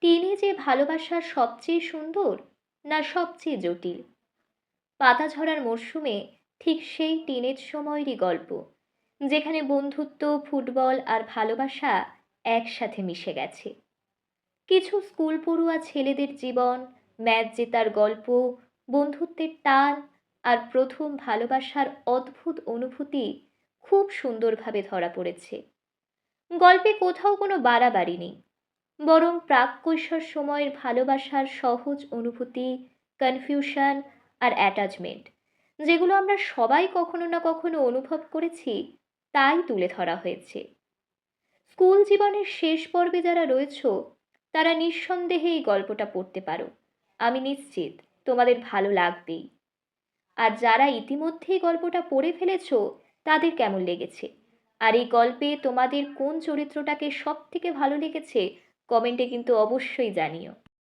টিনেজে ভালোবাসা সবচেয়ে সুন্দর না সবচেয়ে জটিল? পাতা ঝরার মরশুমে ঠিক সেই টিনেজ সময়েরই গল্প, যেখানে বন্ধুত্ব, ফুটবল আর ভালোবাসা একসাথে মিশে গেছে। কিছু স্কুল পড়ুয়া ছেলেদের জীবন, ম্যাচ জেতার গল্প, বন্ধুত্বের টান আর প্রথম ভালোবাসার অদ্ভুত অনুভূতি খুব সুন্দরভাবে ধরা পড়েছে। গল্পে কোথাও কোনো বাড়াবাড়ি নেই, বরং প্রাক কৈশোর সময়ের ভালোবাসার সহজ অনুভূতি, কনফিউশন আর অ্যাটাচমেন্ট, যেগুলো আমরা সবাই কখনো না কখনো অনুভব করেছি, তাই তুলে ধরা হয়েছে। স্কুল জীবনের শেষ পর্বে যারা রয়েছো, তারা নিঃসন্দেহে এই গল্পটা পড়তে পারো। আমি নিশ্চিত তোমাদের ভালো লাগবেই। আর যারা ইতিমধ্যেই গল্পটা পড়ে ফেলেছো, তাদের কেমন লেগেছে, আর এই গল্পে তোমাদের কোন চরিত্রটাকে সব থেকে ভালো লেগেছে, কমেন্টে কিন্তু অবশ্যই জানিও।